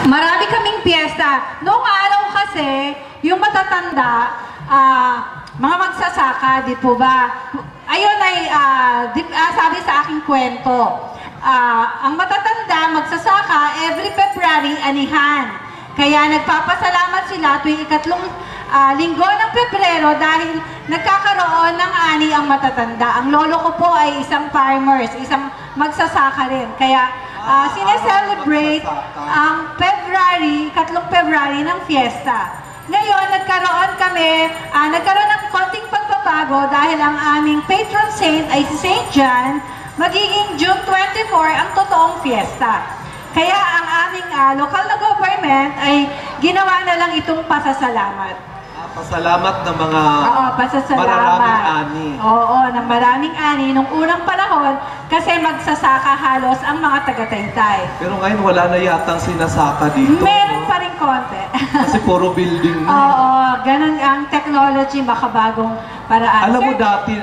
Marami kaming piyesta. Noong araw kasi, yung matatanda, mga magsasaka, di po ba? Ayun ay, sabi sa aking kwento, ang matatanda, magsasaka, every February, anihan. Kaya nagpapasalamat sila tuwing ikatlong linggo ng Pebrero dahil nagkakaroon ng ani ang matatanda. Ang lolo ko po ay isang farmers, isang magsasaka rin. Kaya sineselebrate ang ikatlong February ng fiesta. Ngayon, nagkaroon ng konting pagbabago dahil ang aming patron saint ay si Saint John, magiging June 24 ang totoong fiesta. Kaya ang aming local na government ay ginawa na lang itong pasasalamat. Pasalamat ng mga maraming ani. Oo, ng maraming ani. Nung unang panahon, kasi magsasaka halos ang mga taga-Taytay. Pero ngayon wala na yatang sinasaka dito. Meron pa rin konti. Kasi puro building na. Oo, ganun ang technology, makabagong paraan. Alam mo dati,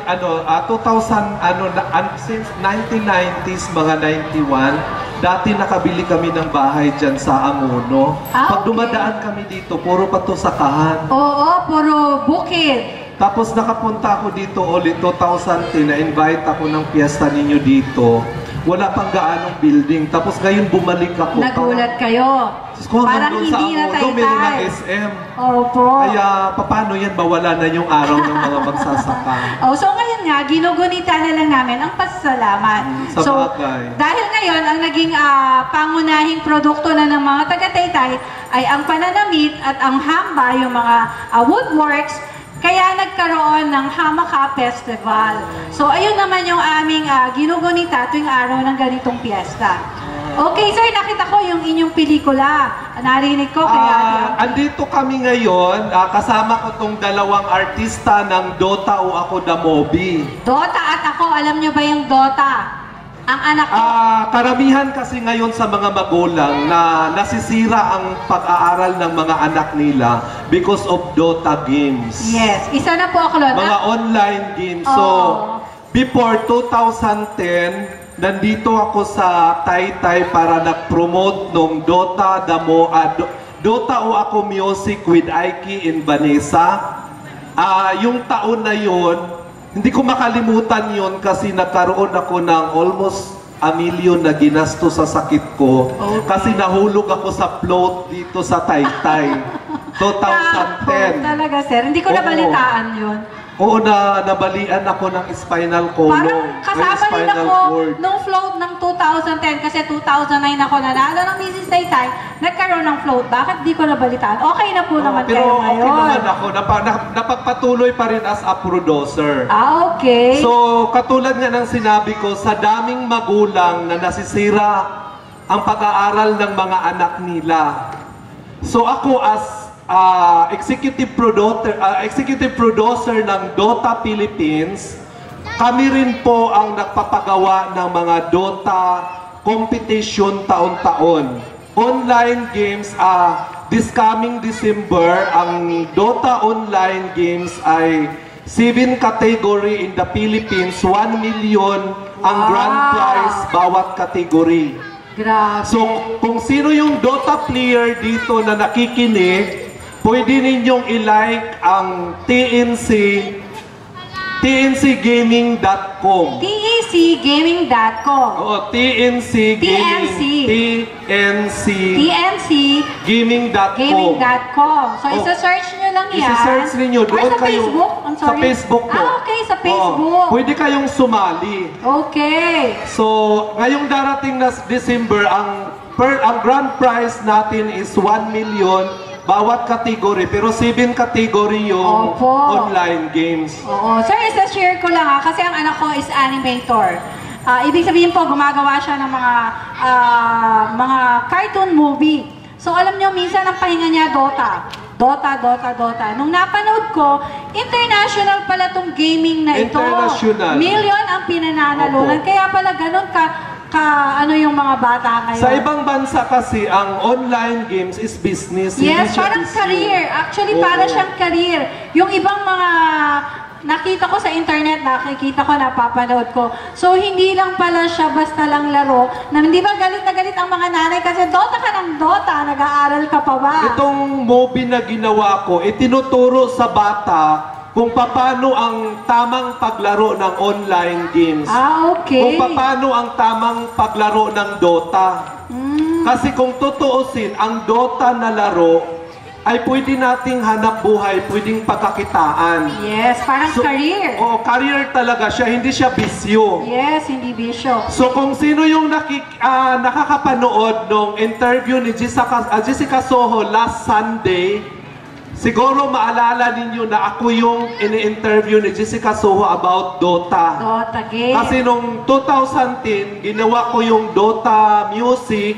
since 1990s, mga 91, dati nakabili kami ng bahay dyan sa Angono. Pag dumadaan kami dito, puro patusakahan. Oo, puro bukid. Tapos nakapunta ako dito ulit 2010, na-invite ako ng piyesta ninyo dito. Wala pang gaanong building. Tapos ngayon bumalik ako. Nagulat kayo. Parang hindi na Taytay. Meron ng SM. Opo. Kaya paano yan mawala na yung araw ng mga magsasaka? So ngayon nga, ginugunita na lang namin ang pasasalamat. Sa bagay. Dahil ngayon, ang naging pangunahing produkto na ng mga taga-Taytay ay ang pananamit at ang hamba, yung mga woodworks. Kaya nagkaroon ng Hamaka Festival. So, ayun naman yung aming ginugunita tuwing araw ng ganitong piyesta. Okay, sir, nakita ko yung inyong pelikula. Narinig ko, kaya... andito kami ngayon, kasama ko tong dalawang artista ng Dota o Ako Da Mobi. Dota at ako, alam nyo ba yung Dota? Ang anak ko... karamihan kasi ngayon sa mga magulang na nasisira ang pag-aaral ng mga anak nila because of Dota games. Yes, isa na po ako, Lona. Mga online games. So, before 2010, nandito ako sa Taytay para nag-promote ng Dota o Ako Music with Aiki and Vanessa. Yung taon na yun, hindi ko makalimutan yun kasi nagkaroon ako ng almost 1 million na ginasto sa sakit ko. Kasi nahulog ako sa float dito sa Taytay. 2010. Talaga, sir. Hindi ko nabalitaan yun. Oo, nabalian ako ng spinal column. Parang kasama din ako nung float ng 2010 kasi 2009 ako nanalo ng Mrs. Taytay, nagkaroon ng float. Bakit di ko nabalitaan? Okay na po naman kayo ngayon. Pero okay naman ako. Napagpatuloy pa rin as a producer. Okay. So, katulad nga ng sinabi ko, sa daming magulang na nasisira ang pag-aaral ng mga anak nila. So, ako as executive producer ng Dota Philippines, kami rin po ang nagpapagawa ng mga Dota competition taon-taon. Online games, this coming December, ang Dota online games ay 7 category in the Philippines, 1 million ang grand prize bawat category. Grabe. So, kung sino yung Dota player dito na nakikinig, pwede ninyong i-like ang tncgaming.com. tncgaming.com. Oo, tncgaming.com. So, isa-search nyo lang yan. Isa-search ninyo. Doon sa Facebook? Sa Facebook po. Okay, sa Facebook. Pwede kayong sumali. Okay. So, ngayong darating na December, ang grand prize natin is 1 million bawat category, pero 7 category yung online games. Oo. Sir, isa-share ko lang kasi ang anak ko is animator. Ibig sabihin po, gumagawa siya ng mga cartoon movie. So, alam nyo, minsan ang pahinga niya, Dota. Nung napanood ko, international pala tong gaming na ito. International. Million ang pinananalunan. Kaya pala ganun ano yung mga bata ngayon. Sa ibang bansa kasi, ang online games is business. Yes, parang career. Actually, para siyang career. Yung ibang mga nakita ko sa internet, nakikita ko, napapanood ko. So, hindi lang pala siya basta lang laro. Na, hindi ba galit na galit ang mga nanay kasi Dota ka ng Dota, nag-aaral ka pa ba? Itong movie na ginawa ko, itinuturo sa bata kung paano ang tamang paglaro ng online games. Okay. Kung paano ang tamang paglaro ng Dota. Kasi kung tutuusin, ang Dota na laro ay pwede nating hanap buhay, pwedeng pagkakitaan. Yes, parang career. Oo, career talaga siya, hindi siya bisyo. Yes, hindi bisyo. So kung sino yung nakakapanood nung interview ni Jessica Soho last Sunday, siguro maalala ninyo na ako yung ini-interview ni Jessica Soho about Dota. Dota game. Kasi nung 2010, ginawa ko yung Dota music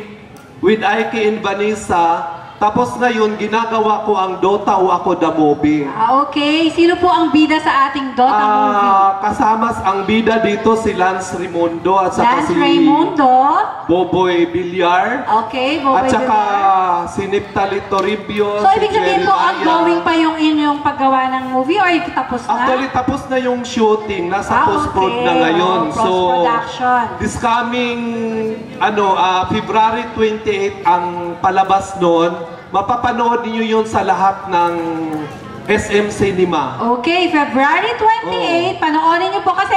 with Ike and Vanessa. Tapos ngayon, ginagawa ko ang Dota o Ako the Movie. Okay. Sino po ang bida sa ating Dota movie? Kasama ang bida dito si Lance Raimundo at saka Lance si Raimundo. Boboy Villar. Okay, Boboy At saka Villar. si Neptali Toribio, So, si ibig sabihin po, Jeremiah. ongoing pa yung inyong paggawa ng movie or tapos na? Actually, tapos na yung shooting. Nasa post-prod okay. na ngayon. Post-production. This coming February 28 ang palabas noon. Mapapanood niyo yun sa lahat ng SM Cinema. Okay, February 28, panoorin niyo po kasi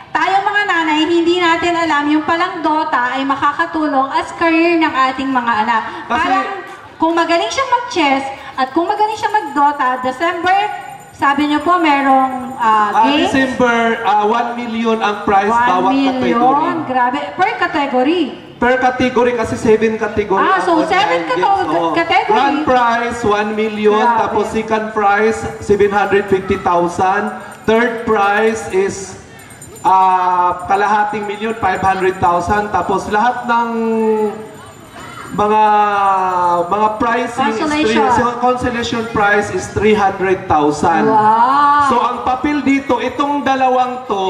tayong mga nanay, hindi natin alam yung palang Dota ay makakatulong as career ng ating mga anak. Kasi- Parang kung magaling siyang mag-chess at kung magaling siyang mag-Dota, December, sabi niyo po merong game. December, 1 million ang prize 1 bawat million, category. grabe, per category. Per category kasi 7 category. Ah, ang so online 7 games. Oo. category. Grand prize, 1 million. Grabe. Tapos second prize, 750,000. Third prize is kalahating milyon, 500,000. Tapos lahat ng mga pricing consolation prize is 300,000. Wow! So ang papel dito, itong dalawang to,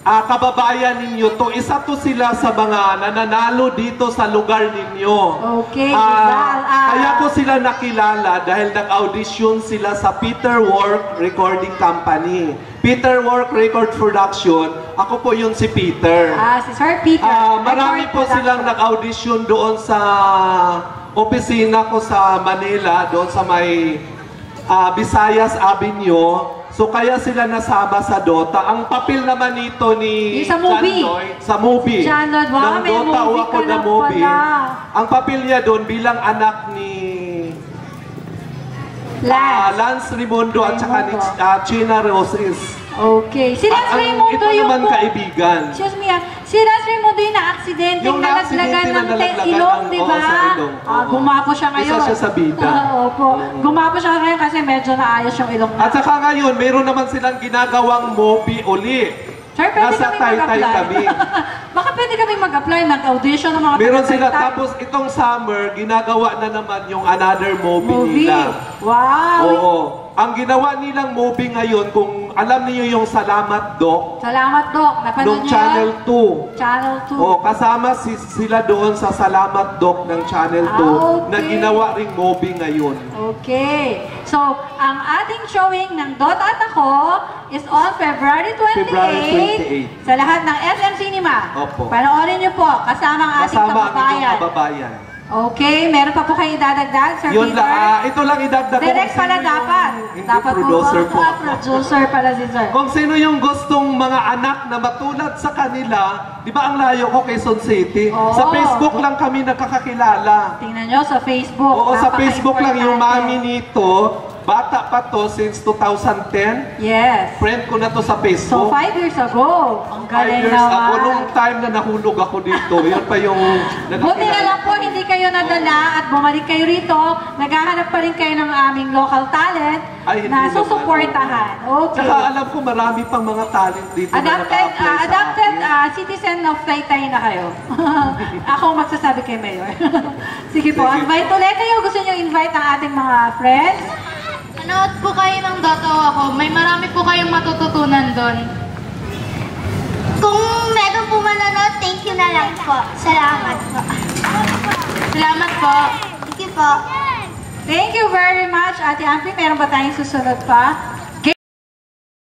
kababayan ninyo to, isa to sila sa mga nananalo dito sa lugar ninyo. Okay, kaya ko sila nakilala dahil nag-audition sila sa Peter Work Recording Company. Peter Work Record Production, ako po yun si Peter. Si Sir Peter. Marami po silang nag-audition doon sa opisina ko sa Manila, doon sa may Visayas Avenue. So kaya sila nasama sa Dota. Ang papel naman nito ni Sa movie. John Lloyd, sa movie. John Lloyd, wow, ng may Dota o movie Ako ka the lang Movie. pala. Ang papel niya doon bilang anak ni Lance Raimundo at saka ni China Roses. Okay. Si Lance Raimundo ito yung naman po, kaibigan. excuse me si Lance Raimundo yung na-aksidente, Yung nalaglagan na-aksidente ng na nalaglagan ilong, ng- di oo, ba? sa ilong. Oo. Gumapo siya ngayon. Isa siya sa bida. Opo. Gumapo siya ngayon kasi medyo naayos yung ilong At saka ngayon, meron naman silang ginagawang movie uli. Sir, pwede Nasa kami Taytay mag-apply. kami. Baka pwede kami mag-apply, mag-audition ng mga Meron taga sila. Taytay. Tapos itong summer, ginagawa na naman yung another movie nila. Wow. Oo. Ang ginawa nilang movie ngayon, kung alam niyo yung Salamat Doc, Salamat, Doc. Napanood nung niyo Channel yan? 2. Channel 2. Oo, kasama sila doon sa Salamat Doc ng Channel 2 okay. na ginawa ring movie ngayon. Okay. So, ang ating showing ng Dota at Ako is on February 28, February 28. sa lahat ng SM Cinema. Opo. Panoorin niyo po, kasama ang ating Kasama ang inyong kababayan. kababayan. Okay, meron pa po kayo idadagdag, Sir Yun Peter? lang, ito lang idagdag ko. Direct kung pala sino yung- dapat. Hindi, Dapat producer po. Producer pala si Sir. Kung sino yung gustong mga anak na matulad sa kanila, di ba ang layo ko Quezon City? Oo. Sa Facebook lang kami nakakakilala. Tingnan nyo sa Facebook. Oo, sa Facebook lang yung Napaka-importante. mami nito. Bata pa to since 2010. Yes. Friend ko na to sa So, Facebook. 5 years ago. Ang 5 galing years ago, naman. nung time na nahulog ako dito, yun pa yung Buti na lang po, hindi kayo nadala at bumalik kayo rito. Naghahanap pa rin kayo ng aming local talent Ay, hindi na naman. susuportahan. Okay. Tsaka alam ko marami pang mga talent dito Adapted, na naka-apply sa adapted akin. citizen of Taytay na kayo. Ako magsasabi kay Mayor. Sige po, Sige. invite ulit kayo. Gusto nyo invite ang ating mga friends? Manood po kayo ng Dota o Ako. May marami po kayong matututunan doon. Kung meron po manonood, thank you na lang po. Salamat po. Salamat po. Thank you po. Thank you very much, Ate Ampli. Meron ba tayong susunod pa?